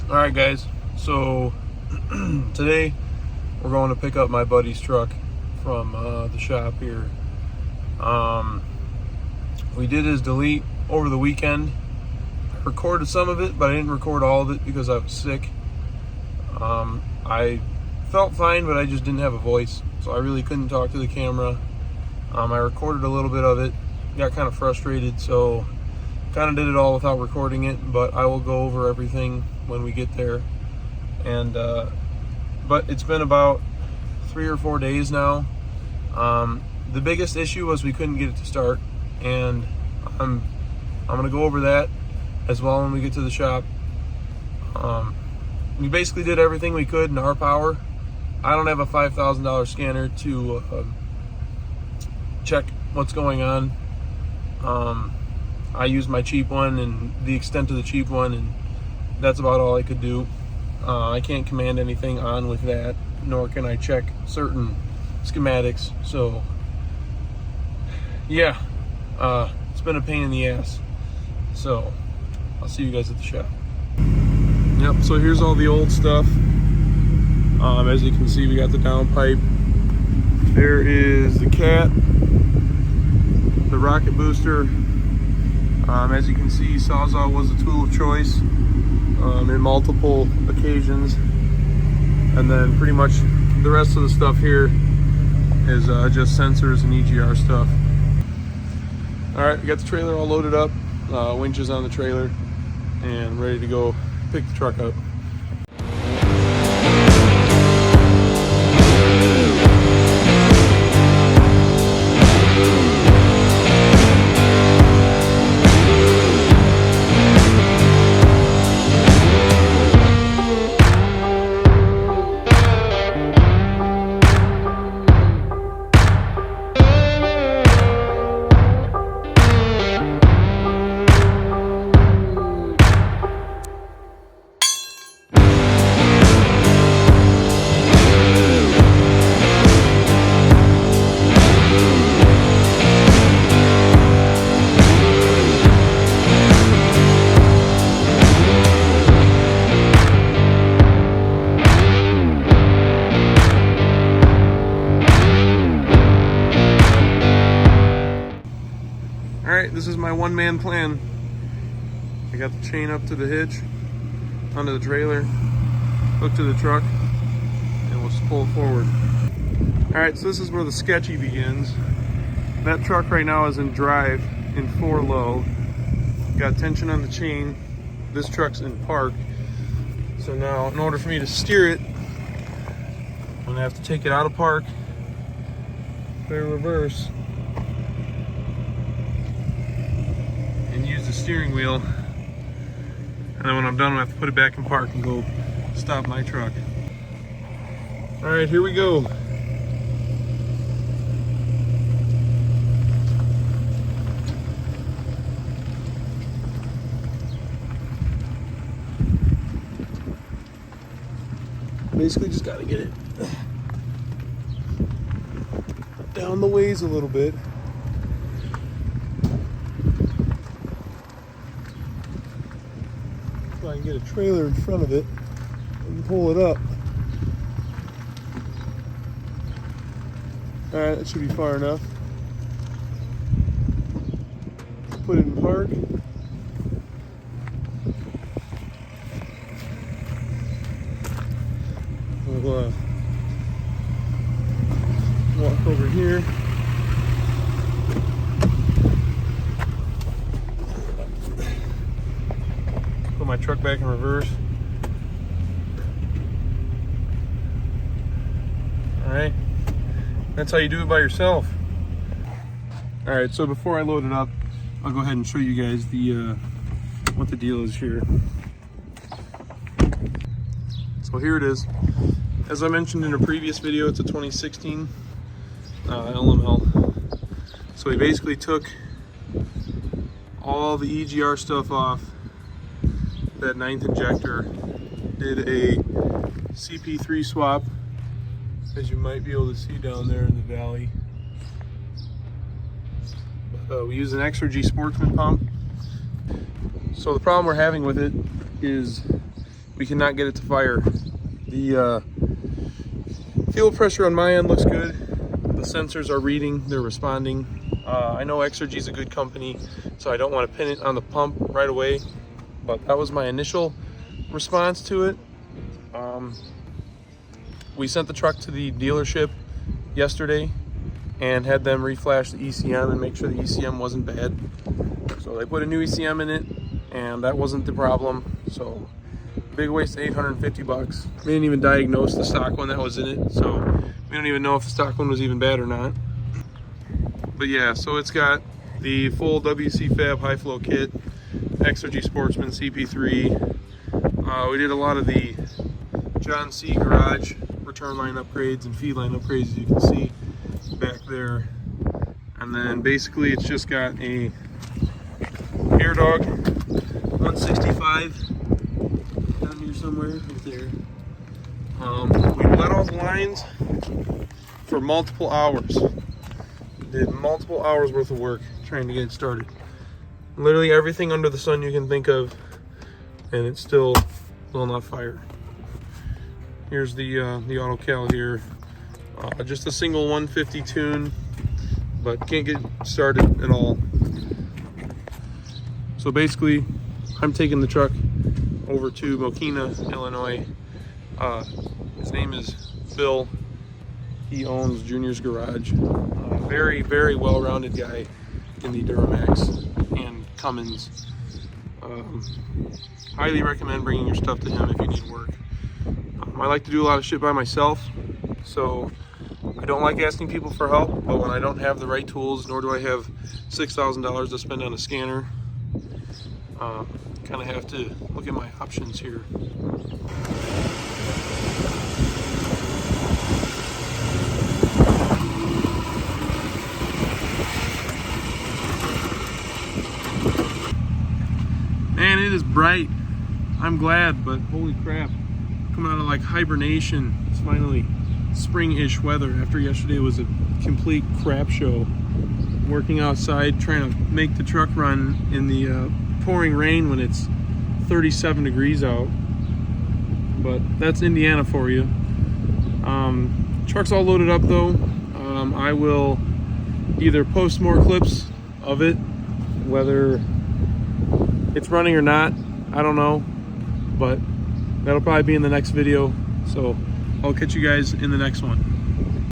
Alright guys, so today we're going to pick up my buddy's truck from the shop here. We did his delete over the weekend. I recorded some of it, but I didn't record all of it because I was sick. I felt fine, but I just didn't have a voice, so I really couldn't talk to the camera. I recorded a little bit of it, got kind of frustrated, so kind of did it all without recording it, but I will go over everything when we get there. And but it's been about 3 or 4 days now. The biggest issue was we couldn't get it to start, and I'm gonna go over that as well when we get to the shop. We basically did everything we could in our power. I don't have a $5,000 scanner to check what's going on. I used my cheap one and the extent of the cheap one, and that's about all I could do. I can't command anything on with that, nor can I check certain schematics. So yeah, it's been a pain in the ass. So I'll see you guys at the shop. Yep, so here's all the old stuff. As you can see, we got the downpipe. There is the cat, the rocket booster. As you can see, Sawzall was a tool of choice in multiple occasions. And then pretty much the rest of the stuff here is just sensors and EGR stuff. All right, we got the trailer all loaded up, winches on the trailer, and ready to go pick the truck up. Alright, this is my one-man plan. I got the chain up to the hitch, onto the trailer, hooked to the truck, and we'll just pull it forward. Alright, so this is where the sketchy begins. That truck right now is in drive in 4 low. Got tension on the chain. This truck's in park. So now, in order for me to steer it, I'm gonna have to take it out of park, put it in reverse, and use the steering wheel. And then when I'm done, I have to put it back in park and go stop my truck. All right, here we go. Basically just gotta get it down the ways a little bit. So I can get a trailer in front of it and pull it up. Alright, that should be far enough. Put it in park. We'll walk over here. Put my truck back in reverse. Alright, that's how you do it by yourself. Alright, so before I load it up, I'll go ahead and show you guys the what the deal is here. So here it is. As I mentioned in a previous video, it's a 2016 LML. So we basically took all the EGR stuff off that 9th injector, did a CP3 swap, as you might be able to see down there in the valley. We use an Exergy Sportsman pump. So the problem we're having with it is we cannot get it to fire. The fuel pressure on my end looks good. The sensors are reading, they're responding. I know Exergy is a good company, so I don't want to pin it on the pump right away, but that was my initial response to it. We sent the truck to the dealership yesterday and had them reflash the ECM and make sure the ECM wasn't bad. So they put a new ECM in it, and that wasn't the problem. So big waste of 850 bucks. We didn't even diagnose the stock one that was in it, so we don't even know if the stock one was even bad or not. But yeah, so it's got the full WC Fab high flow kit, Exergy Sportsman CP3. We did a lot of the John C. Garage return line upgrades and feed line upgrades, as you can see back there. And then basically it's just got a Air Dog 165 down here somewhere, right there. We bled all the lines for multiple hours. Did multiple hours worth of work trying to get it started. Literally everything under the sun you can think of, and it still will not fire. Here's the auto cal here. Just a single 150 tune, but can't get started at all. So basically, I'm taking the truck over to Mokena, Illinois. His name is Phil. He owns Junior's Garage. Very, very well-rounded guy in the Duramax and Cummins. Highly recommend bringing your stuff to him if you need work. I like to do a lot of shit by myself, so I don't like asking people for help, but when I don't have the right tools, nor do I have $6,000 to spend on a scanner, kind of have to look at my options here. Man, it is bright. I'm glad, but holy crap. Coming out of like hibernation. It's finally spring-ish weather after yesterday was a complete crap show. Working outside, trying to make the truck run in the pouring rain when it's 37 degrees out. But that's Indiana for you. Truck's all loaded up though. I will either post more clips of it, whether it's running or not, I don't know, but that'll probably be in the next video. So I'll catch you guys in the next one.